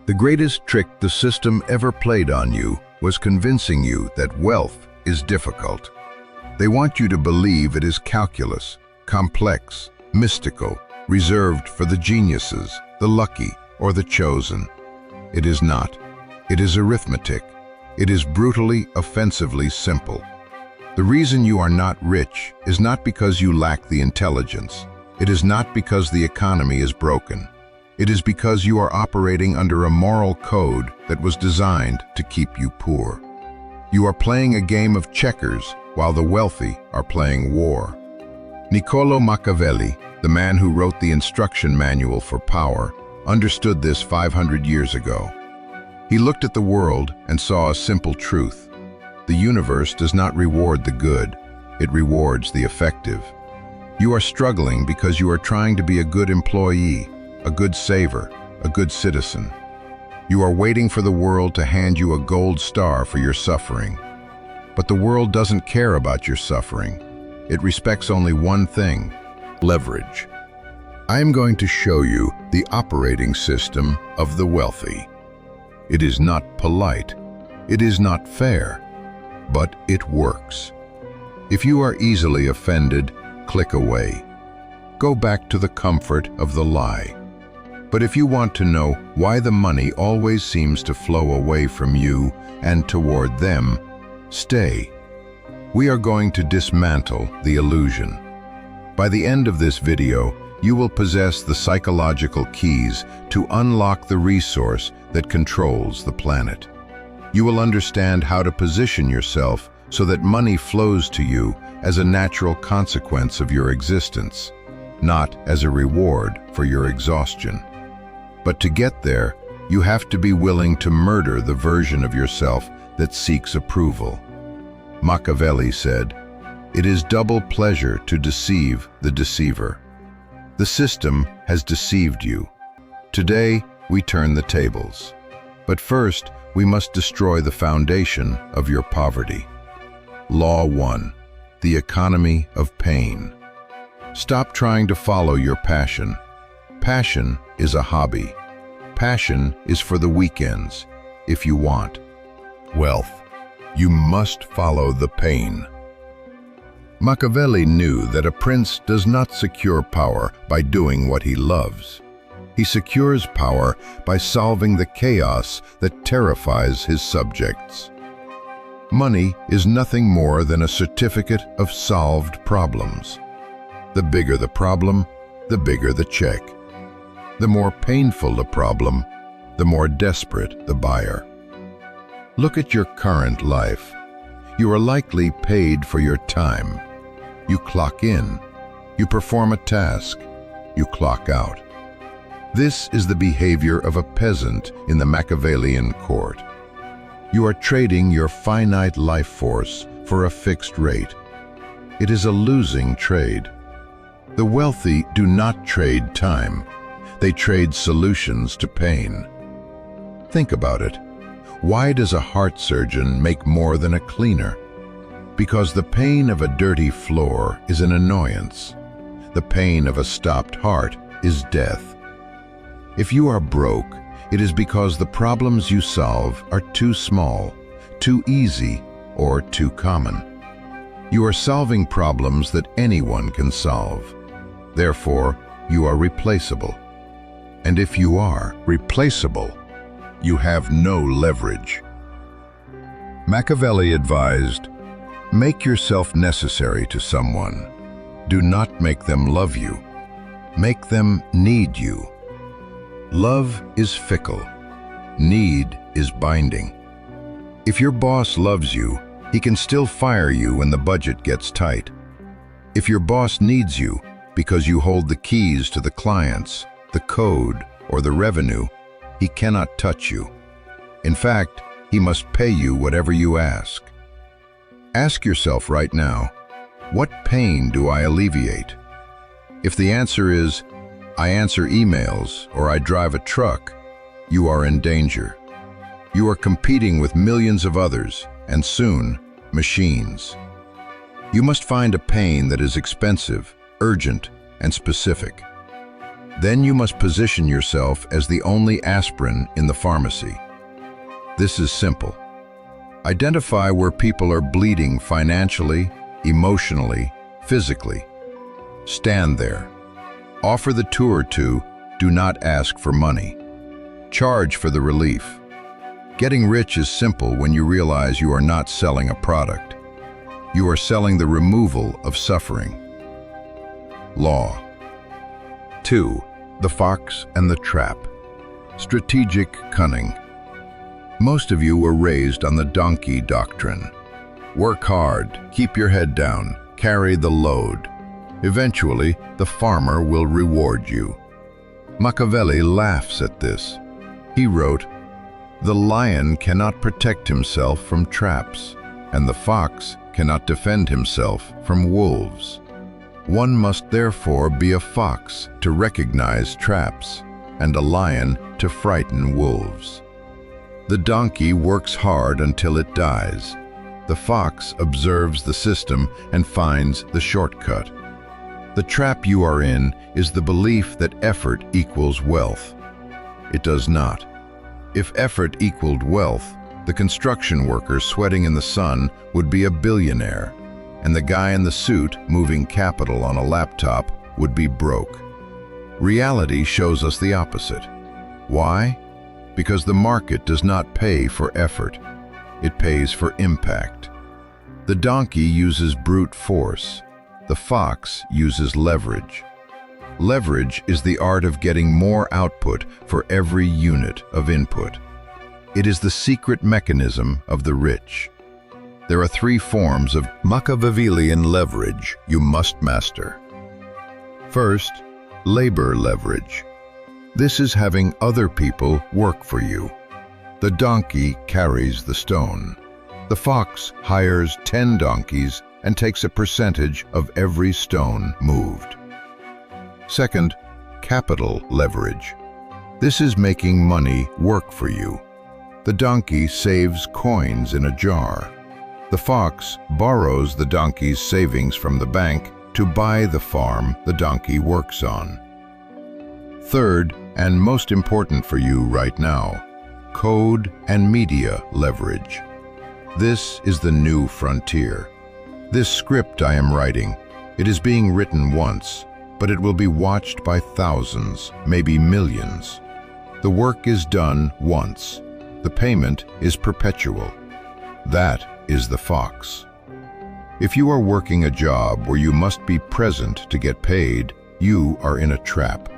The greatest trick the system ever played on you was convincing you that wealth is difficult. They want you to believe it is calculus, complex, mystical, reserved for the geniuses, the lucky, or the chosen. It is not. It is arithmetic. It is brutally, offensively simple. The reason you are not rich is not because you lack the intelligence. It is not because the economy is broken. It is because you are operating under a moral code that was designed to keep you poor. You are playing a game of checkers while the wealthy are playing war. Niccolò Machiavelli, the man who wrote the instruction manual for power, understood this 500 years ago. He looked at the world and saw a simple truth. The universe does not reward the good, it rewards the effective. You are struggling because you are trying to be a good employee, a good saver, a good citizen. You are waiting for the world to hand you a gold star for your suffering. But the world doesn't care about your suffering. It respects only one thing: leverage. I am going to show you the operating system of the wealthy. It is not polite, it is not fair, but it works. If you are easily offended, click away. Go back to the comfort of the lie. But if you want to know why the money always seems to flow away from you and toward them, stay. We are going to dismantle the illusion. By the end of this video, you will possess the psychological keys to unlock the resource that controls the planet. You will understand how to position yourself so that money flows to you as a natural consequence of your existence, not as a reward for your exhaustion. But to get there, you have to be willing to murder the version of yourself that seeks approval. Machiavelli said, "It is double pleasure to deceive the deceiver." The system has deceived you. Today, we turn the tables. But first, we must destroy the foundation of your poverty. Law 1. The economy of pain. Stop trying to follow your passion. Passion is a hobby. Passion is for the weekends. If you want wealth, you must follow the pain. Machiavelli knew that a prince does not secure power by doing what he loves. He secures power by solving the chaos that terrifies his subjects. Money is nothing more than a certificate of solved problems. The bigger the problem, the bigger the check. The more painful the problem, the more desperate the buyer. Look at your current life. You are likely paid for your time. You clock in, you perform a task, you clock out. This is the behavior of a peasant in the Machiavellian court. You are trading your finite life force for a fixed rate. It is a losing trade. The wealthy do not trade time. They trade solutions to pain. Think about it. Why does a heart surgeon make more than a cleaner? Because the pain of a dirty floor is an annoyance. The pain of a stopped heart is death. If you are broke, it is because the problems you solve are too small, too easy, or too common. You are solving problems that anyone can solve. Therefore, you are replaceable. And if you are replaceable, you have no leverage. Machiavelli advised, make yourself necessary to someone. Do not make them love you. Make them need you. Love is fickle. Need is binding. If your boss loves you, he can still fire you when the budget gets tight. If your boss needs you because you hold the keys to the clients, the code, or the revenue, he cannot touch you. In fact, he must pay you whatever you ask. Ask yourself right now, what pain do I alleviate? If the answer is, I answer emails or I drive a truck, you are in danger. You are competing with millions of others, and soon, machines. You must find a pain that is expensive, urgent, and specific. Then you must position yourself as the only aspirin in the pharmacy. This is simple. Identify where people are bleeding financially, emotionally, physically. Stand there. Offer the tour to, do not ask for money. Charge for the relief. Getting rich is simple when you realize you are not selling a product. You are selling the removal of suffering. Law. 2. The fox and the trap. Strategic cunning. Most of you were raised on the donkey doctrine. Work hard, keep your head down, carry the load. Eventually, the farmer will reward you. Machiavelli laughs at this. He wrote, "The lion cannot protect himself from traps, and the fox cannot defend himself from wolves. One must therefore be a fox to recognize traps, and a lion to frighten wolves. The donkey works hard until it dies. The fox observes the system and finds the shortcut. The trap you are in is the belief that effort equals wealth. It does not. If effort equaled wealth, the construction worker sweating in the sun would be a billionaire, and the guy in the suit moving capital on a laptop would be broke. Reality shows us the opposite. Why? Because the market does not pay for effort. It pays for impact. The donkey uses brute force. The fox uses leverage. Leverage is the art of getting more output for every unit of input. It is the secret mechanism of the rich. There are 3 forms of Machiavellian leverage you must master. First, labor leverage. This is having other people work for you. The donkey carries the stone. The fox hires 10 donkeys and takes a percentage of every stone moved. Second, capital leverage. This is making money work for you. The donkey saves coins in a jar. The fox borrows the donkey's savings from the bank to buy the farm the donkey works on. Third, and most important for you right now, code and media leverage. This is the new frontier. This script I am writing, it is being written once, but it will be watched by thousands, maybe millions. The work is done once. The payment is perpetual. That is the fox. If you are working a job where you must be present to get paid, you are in a trap.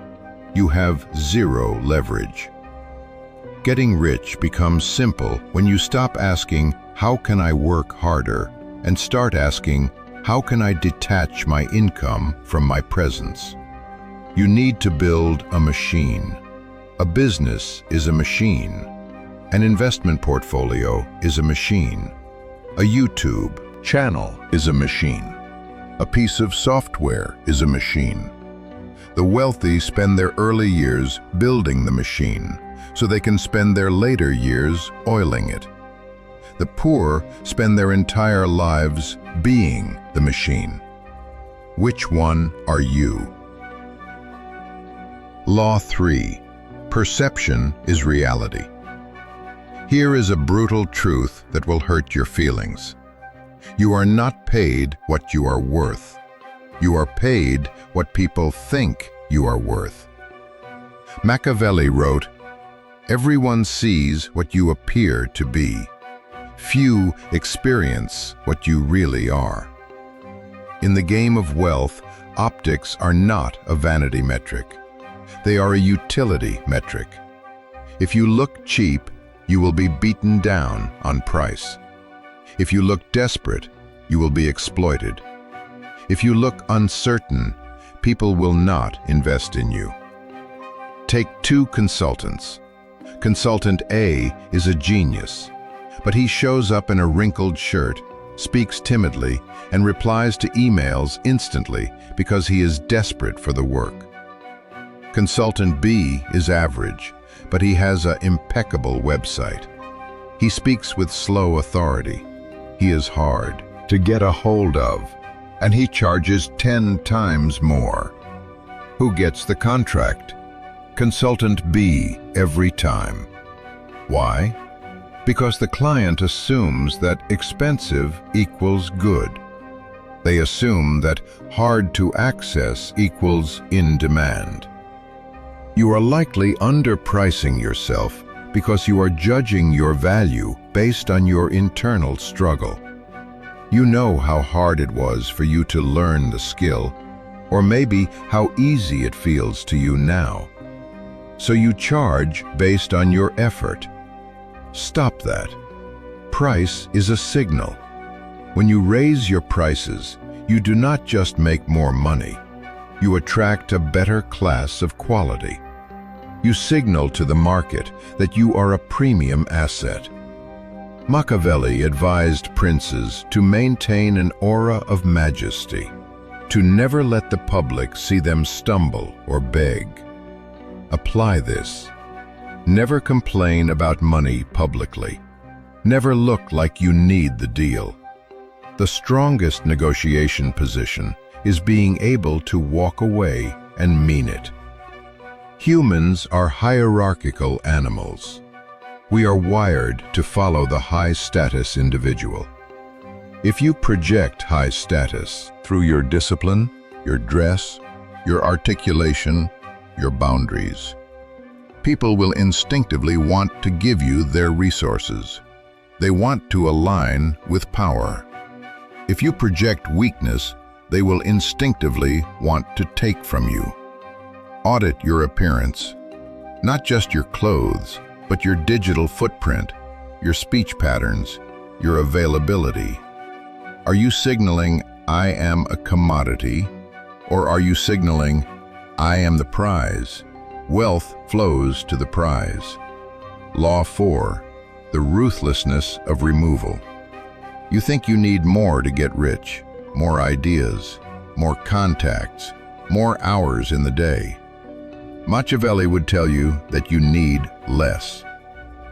You have 0 leverage. Getting rich becomes simple when you stop asking, how can I work harder, and start asking, how can I detach my income from my presence? You need to build a machine. A business is a machine. An investment portfolio is a machine. A YouTube channel is a machine. A piece of software is a machine. The wealthy spend their early years building the machine, so they can spend their later years oiling it. The poor spend their entire lives being the machine. Which one are you? Law 3. Perception is reality. Here is a brutal truth that will hurt your feelings. You are not paid what you are worth. You are paid what people think you are worth. Machiavelli wrote, "Everyone sees what you appear to be. Few experience what you really are." In the game of wealth, optics are not a vanity metric. They are a utility metric. If you look cheap, you will be beaten down on price. If you look desperate, you will be exploited. If you look uncertain, people will not invest in you. Take 2 consultants. Consultant A is a genius, but he shows up in a wrinkled shirt, speaks timidly, and replies to emails instantly because he is desperate for the work. Consultant B is average, but he has an impeccable website. He speaks with slow authority. He is hard to get a hold of, and he charges 10 times more. Who gets the contract? Consultant B every time. Why? Because the client assumes that expensive equals good. They assume that hard to access equals in demand. You are likely underpricing yourself because you are judging your value based on your internal struggle. You know how hard it was for you to learn the skill, or maybe how easy it feels to you now. So you charge based on your effort. Stop that. Price is a signal. When you raise your prices, you do not just make more money. You attract a better class of quality. You signal to the market that you are a premium asset. Machiavelli advised princes to maintain an aura of majesty, to never let the public see them stumble or beg. Apply this. Never complain about money publicly. Never look like you need the deal. The strongest negotiation position is being able to walk away and mean it. Humans are hierarchical animals. We are wired to follow the high-status individual. If you project high status through your discipline, your dress, your articulation, your boundaries, people will instinctively want to give you their resources. They want to align with power. If you project weakness, they will instinctively want to take from you. Audit your appearance, not just your clothes, but your digital footprint, your speech patterns, your availability. Are you signaling, "I am a commodity," or are you signaling, "I am the prize"? Wealth flows to the prize. Law 4, the ruthlessness of removal. You think you need more to get rich, more ideas, more contacts, more hours in the day. Machiavelli would tell you that you need less.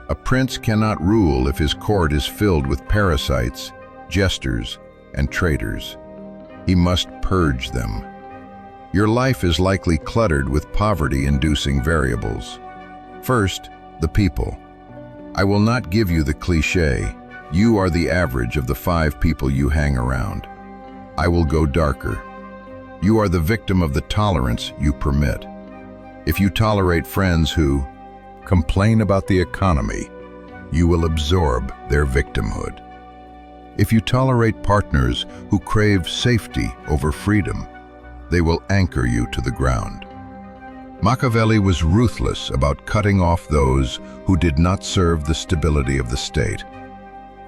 A prince cannot rule if his court is filled with parasites, jesters, and traitors. He must purge them. Your life is likely cluttered with poverty-inducing variables. First, the people. I will not give you the cliché, "You are the average of the 5 people you hang around." I will go darker. You are the victim of the tolerance you permit. If you tolerate friends who complain about the economy, you will absorb their victimhood. If you tolerate partners who crave safety over freedom, they will anchor you to the ground. Machiavelli was ruthless about cutting off those who did not serve the stability of the state.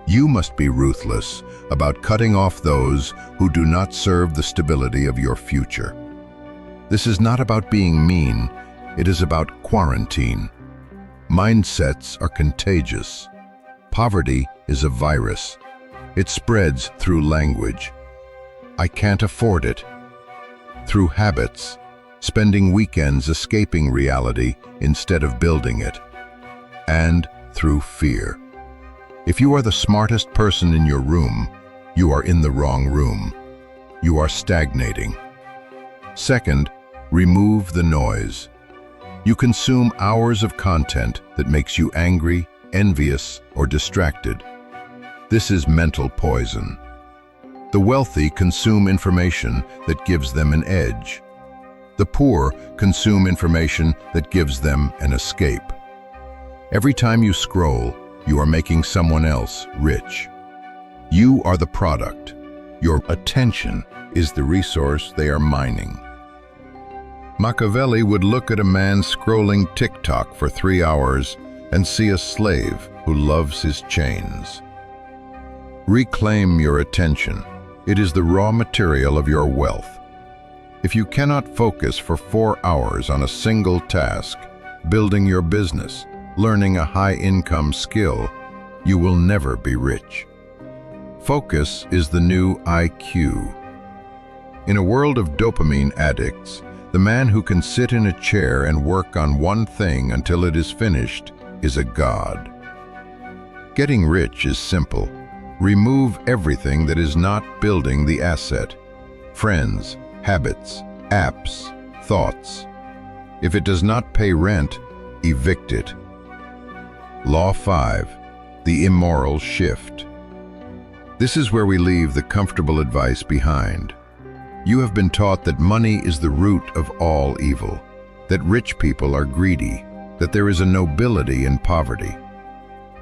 You must be ruthless about cutting off those who do not serve the stability of your future. This is not about being mean, it is about quarantine. Mindsets are contagious. Poverty is a virus. It spreads through language. I can't afford it. Through habits, spending weekends escaping reality instead of building it. And through fear. If you are the smartest person in your room, you are in the wrong room. You are stagnating. Second, remove the noise. You consume hours of content that makes you angry, envious, or distracted. This is mental poison. The wealthy consume information that gives them an edge. The poor consume information that gives them an escape. Every time you scroll, you are making someone else rich. You are the product. Your attention is the resource they are mining. Machiavelli would look at a man scrolling TikTok for 3 hours and see a slave who loves his chains. Reclaim your attention. It is the raw material of your wealth. If you cannot focus for 4 hours on a single task, building your business, learning a high-income skill, you will never be rich. Focus is the new IQ. In a world of dopamine addicts, the man who can sit in a chair and work on one thing until it is finished is a god. Getting rich is simple. Remove everything that is not building the asset. Friends, habits, apps, thoughts. If it does not pay rent, evict it. Law 5. The Immoral Shift. This is where we leave the comfortable advice behind. You have been taught that money is the root of all evil, that rich people are greedy, that there is a nobility in poverty.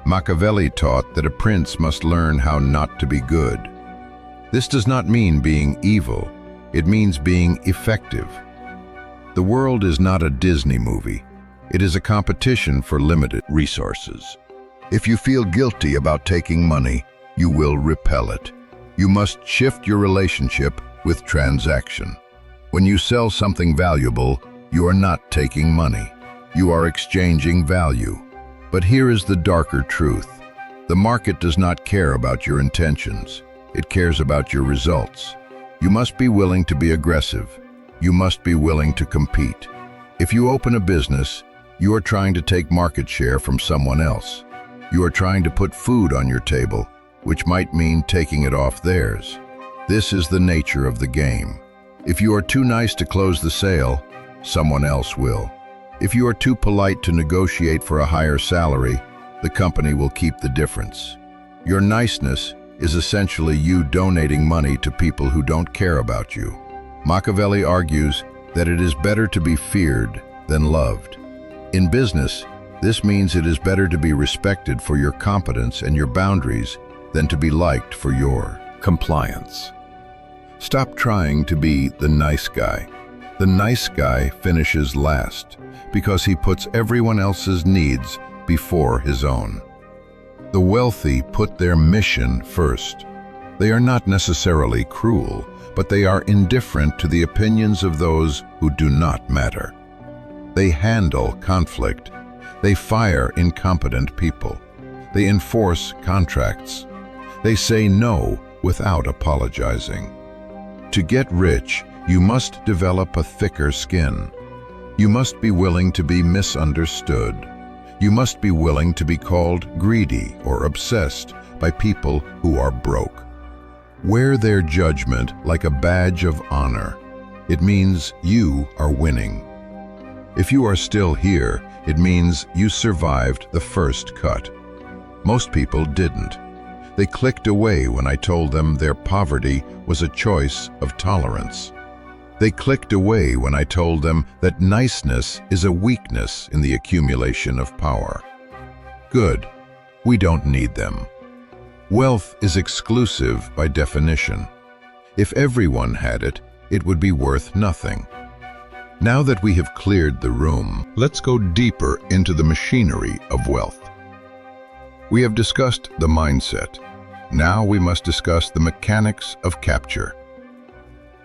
Machiavelli taught that a prince must learn how not to be good. This does not mean being evil, it means being effective. The world is not a Disney movie. It is a competition for limited resources. If you feel guilty about taking money, you will repel it. You must shift your relationship with transaction. When you sell something valuable, you are not taking money. You are exchanging value. But here is the darker truth. The market does not care about your intentions. It cares about your results. You must be willing to be aggressive. You must be willing to compete. If you open a business, you are trying to take market share from someone else. You are trying to put food on your table, which might mean taking it off theirs. This is the nature of the game. If you are too nice to close the sale, someone else will. If you are too polite to negotiate for a higher salary, the company will keep the difference. Your niceness is essentially you donating money to people who don't care about you. Machiavelli argues that it is better to be feared than loved. In business, this means it is better to be respected for your competence and your boundaries than to be liked for your compliance. Stop trying to be the nice guy. The nice guy finishes last because he puts everyone else's needs before his own. The wealthy put their mission first. They are not necessarily cruel, but they are indifferent to the opinions of those who do not matter. They handle conflict. They fire incompetent people. They enforce contracts. They say no without apologizing. To get rich, you must develop a thicker skin. You must be willing to be misunderstood. You must be willing to be called greedy or obsessed by people who are broke. Wear their judgment like a badge of honor. It means you are winning. If you are still here, it means you survived the first cut. Most people didn't. They clicked away when I told them their poverty was a choice of tolerance. They clicked away when I told them that niceness is a weakness in the accumulation of power. Good. We don't need them. Wealth is exclusive by definition. If everyone had it, it would be worth nothing. Now that we have cleared the room, let's go deeper into the machinery of wealth. We have discussed the mindset. Now we must discuss the mechanics of capture.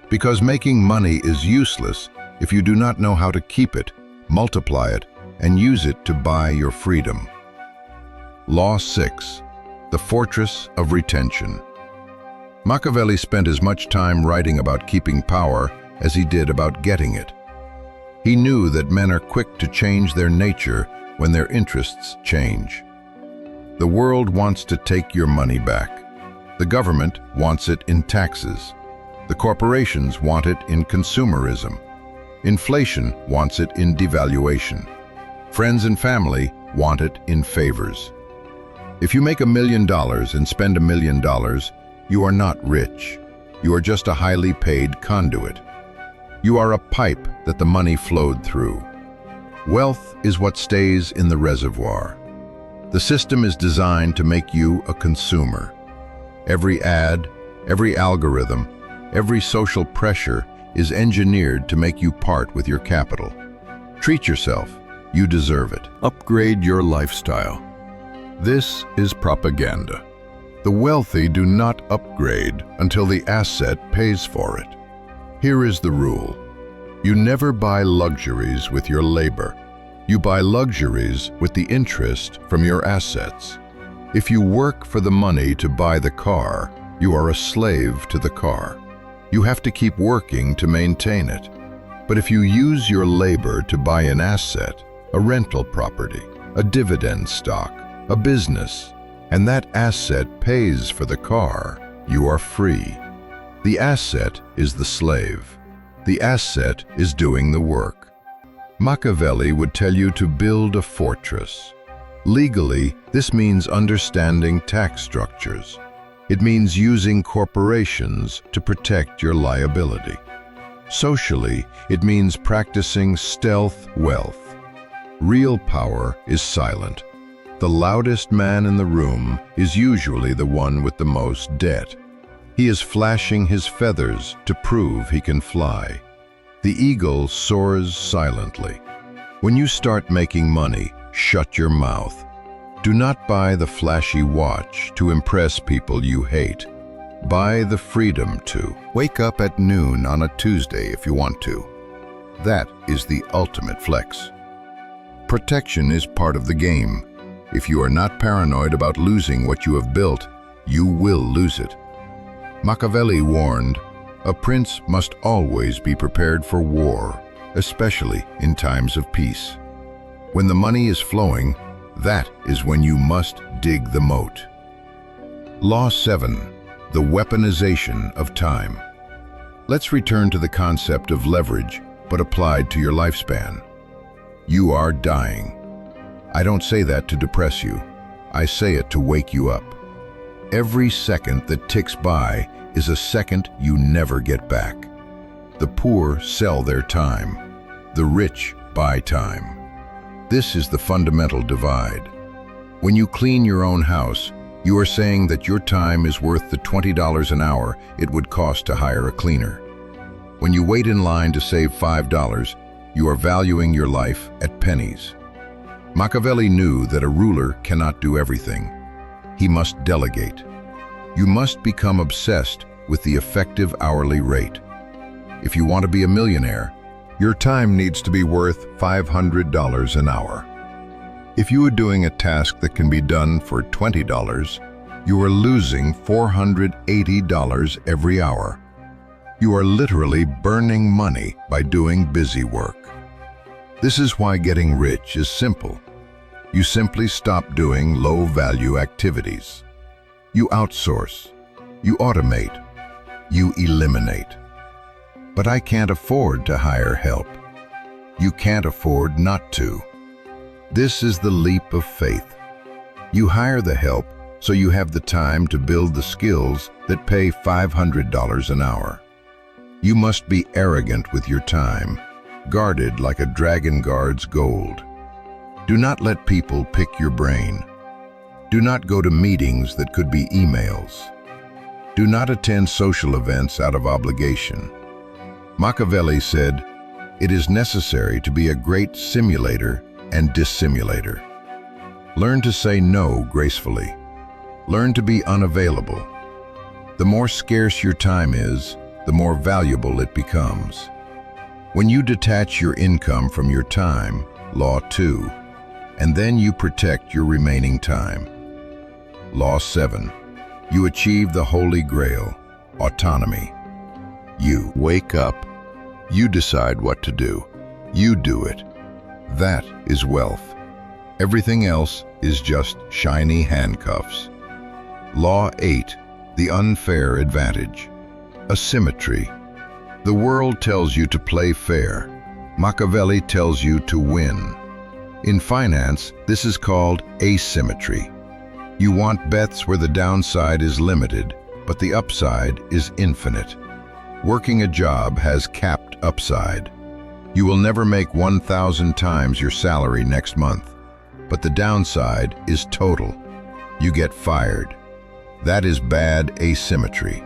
Because making money is useless if you do not know how to keep it, multiply it, and use it to buy your freedom. Law 6. The Fortress of Retention. Machiavelli spent as much time writing about keeping power as he did about getting it. He knew that men are quick to change their nature when their interests change. The world wants to take your money back. The government wants it in taxes. The corporations want it in consumerism. Inflation wants it in devaluation. Friends and family want it in favors. If you make $1 million and spend $1 million, you are not rich. You are just a highly paid conduit. You are a pipe that the money flowed through. Wealth is what stays in the reservoir. The system is designed to make you a consumer. Every ad, every algorithm, every social pressure is engineered to make you part with your capital. Treat yourself. You deserve it. Upgrade your lifestyle. This is propaganda. The wealthy do not upgrade until the asset pays for it. Here is the rule. You never buy luxuries with your labor. You buy luxuries with the interest from your assets. If you work for the money to buy the car, you are a slave to the car. You have to keep working to maintain it. But if you use your labor to buy an asset, a rental property, a dividend stock, a business, and that asset pays for the car, you are free. The asset is the slave. The asset is doing the work. Machiavelli would tell you to build a fortress. Legally, this means understanding tax structures. It means using corporations to protect your liability. Socially, it means practicing stealth wealth. Real power is silent. The loudest man in the room is usually the one with the most debt. He is flashing his feathers to prove he can fly. The eagle soars silently. When you start making money, shut your mouth. Do not buy the flashy watch to impress people you hate. Buy the freedom to. Wake up at noon on a Tuesday if you want to. That is the ultimate flex. Protection is part of the game. If you are not paranoid about losing what you have built, you will lose it. Machiavelli warned, a prince must always be prepared for war, especially in times of peace. When the money is flowing, that is when you must dig the moat. Law 7, the weaponization of time. Let's return to the concept of leverage, but applied to your lifespan. You are dying. I don't say that to depress you. I say it to wake you up. Every second that ticks by is a second you never get back. The poor sell their time. The rich buy time. This is the fundamental divide. When you clean your own house, you are saying that your time is worth the $20 an hour it would cost to hire a cleaner. When you wait in line to save $5, you are valuing your life at pennies. Machiavelli knew that a ruler cannot do everything. He must delegate. You must become obsessed with the effective hourly rate. If you want to be a millionaire, your time needs to be worth $500 an hour. If you are doing a task that can be done for $20, you are losing $480 every hour. You are literally burning money by doing busy work. This is why getting rich is simple. You simply stop doing low-value activities. You outsource. You automate. You eliminate. But I can't afford to hire help. You can't afford not to. This is the leap of faith. You hire the help so you have the time to build the skills that pay $500 an hour. You must be arrogant with your time, guarded like a dragon guards gold. Do not let people pick your brain. Do not go to meetings that could be emails. Do not attend social events out of obligation. Machiavelli said, "It is necessary to be a great simulator and dissimulator." Learn to say no gracefully. Learn to be unavailable. The more scarce your time is, the more valuable it becomes. When you detach your income from your time, Law 2, and then you protect your remaining time. Law 7, you achieve the Holy Grail, autonomy. You wake up. You decide what to do. You do it. That is wealth. Everything else is just shiny handcuffs. Law 8, the unfair advantage. Asymmetry. The world tells you to play fair. Machiavelli tells you to win. In finance, this is called asymmetry. You want bets where the downside is limited, but the upside is infinite. Working a job has capped upside. You will never make 1,000 times your salary next month, but the downside is total. You get fired. That is bad asymmetry.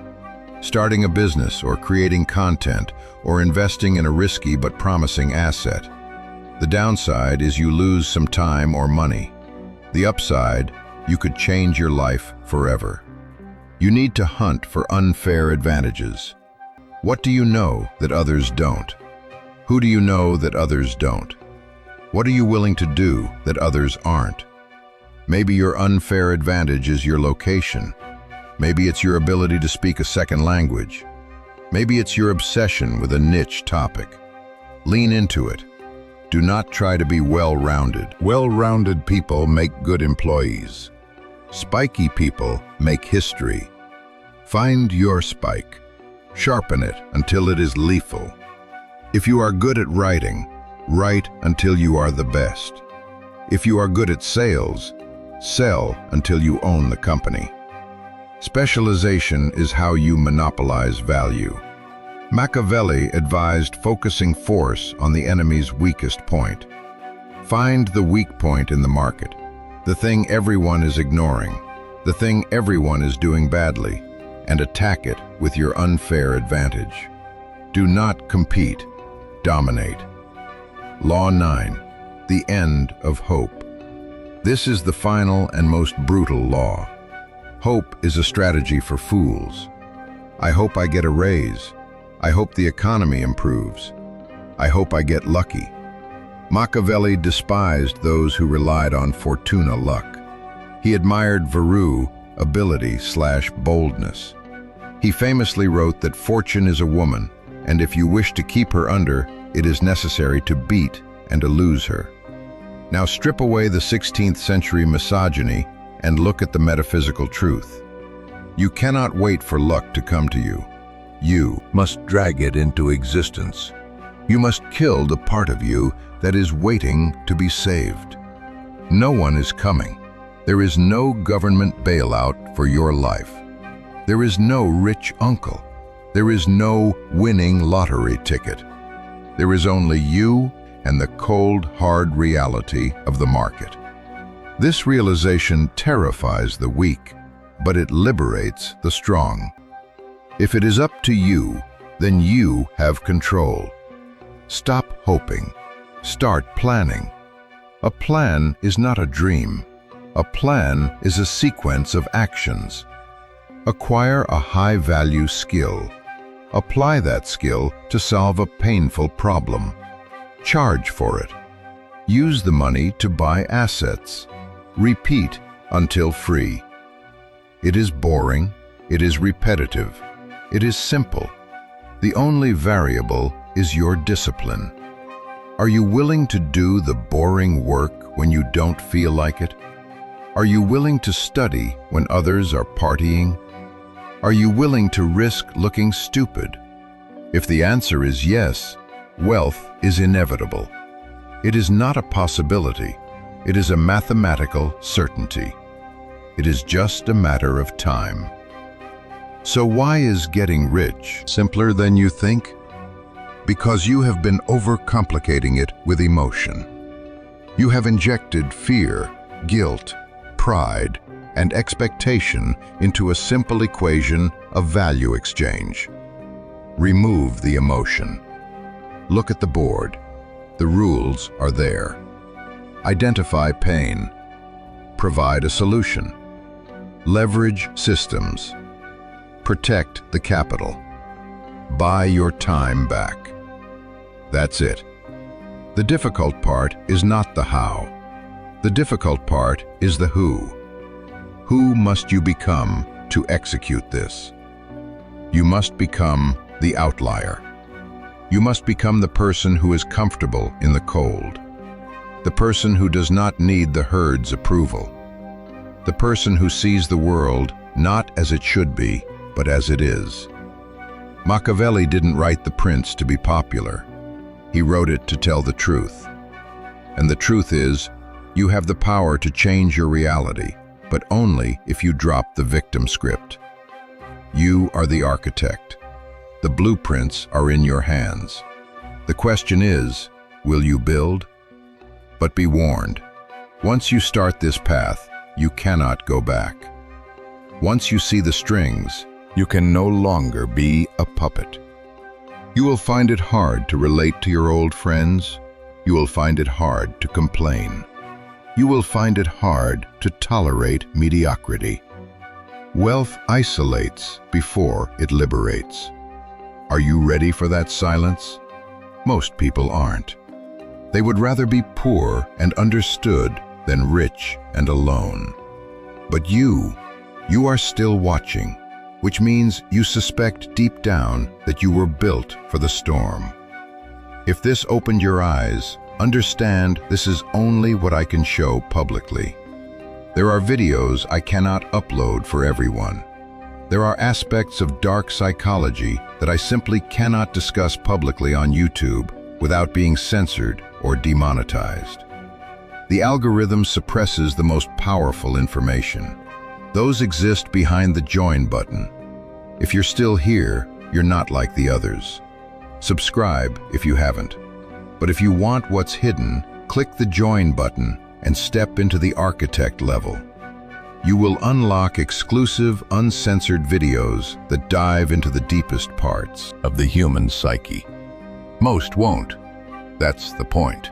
Starting a business or creating content or investing in a risky but promising asset. The downside is you lose some time or money. The upside, you could change your life forever. You need to hunt for unfair advantages. What do you know that others don't? Who do you know that others don't? What are you willing to do that others aren't? Maybe your unfair advantage is your location. Maybe it's your ability to speak a second language. Maybe it's your obsession with a niche topic. Lean into it. Do not try to be well-rounded. Well-rounded people make good employees. Spiky people make history. Find your spike. Sharpen it until it is lethal. If you are good at writing, write until you are the best. If you are good at sales, sell until you own the company. Specialization is how you monopolize value. Machiavelli advised focusing force on the enemy's weakest point. Find the weak point in the market, the thing everyone is ignoring, the thing everyone is doing badly, and attack it with your unfair advantage. Do not compete, dominate. Law 9, the end of hope. This is the final and most brutal law. Hope is a strategy for fools. I hope I get a raise. I hope the economy improves. I hope I get lucky. Machiavelli despised those who relied on fortuna luck. He admired viro, ability/boldness. He famously wrote that fortune is a woman, and if you wish to keep her under, it is necessary to beat and to lose her. Now strip away the 16th century misogyny and look at the metaphysical truth. You cannot wait for luck to come to you. You must drag it into existence. You must kill the part of you that is waiting to be saved. No one is coming. There is no government bailout for your life. There is no rich uncle. There is no winning lottery ticket. There is only you and the cold, hard reality of the market. This realization terrifies the weak, but it liberates the strong. If it is up to you, then you have control. Stop hoping. Start planning. A plan is not a dream. A plan is a sequence of actions. Acquire a high-value skill. Apply that skill to solve a painful problem. Charge for it. Use the money to buy assets. Repeat until free. It is boring. It is repetitive. It is simple. The only variable is your discipline. Are you willing to do the boring work when you don't feel like it? Are you willing to study when others are partying? Are you willing to risk looking stupid? If the answer is yes, wealth is inevitable. It is not a possibility. It is a mathematical certainty. It is just a matter of time. So why is getting rich simpler than you think? Because you have been overcomplicating it with emotion. You have injected fear, guilt, pride, and expectation into a simple equation of value exchange. Remove the emotion. Look at the board. The rules are there. Identify pain. Provide a solution. Leverage systems. Protect the capital. Buy your time back. That's it. The difficult part is not the how. The difficult part is the who. Who must you become to execute this? You must become the outlier. You must become the person who is comfortable in the cold. The person who does not need the herd's approval. The person who sees the world not as it should be, but as it is. Machiavelli didn't write The Prince to be popular. He wrote it to tell the truth. And the truth is, you have the power to change your reality, but only if you drop the victim script. You are the architect. The blueprints are in your hands. The question is, will you build? But be warned, once you start this path, you cannot go back. Once you see the strings, you can no longer be a puppet. You will find it hard to relate to your old friends. You will find it hard to complain. You will find it hard to tolerate mediocrity. Wealth isolates before it liberates. Are you ready for that silence? Most people aren't. They would rather be poor and understood than rich and alone. But you are still watching, which means you suspect deep down that you were built for the storm. If this opened your eyes, understand this is only what I can show publicly. There are videos I cannot upload for everyone. There are aspects of dark psychology that I simply cannot discuss publicly on YouTube without being censored or demonetized. The algorithm suppresses the most powerful information. Those exist behind the join button. If you're still here, you're not like the others. Subscribe if you haven't. But if you want what's hidden, click the join button and step into the architect level. You will unlock exclusive, uncensored videos that dive into the deepest parts of the human psyche. Most won't. That's the point.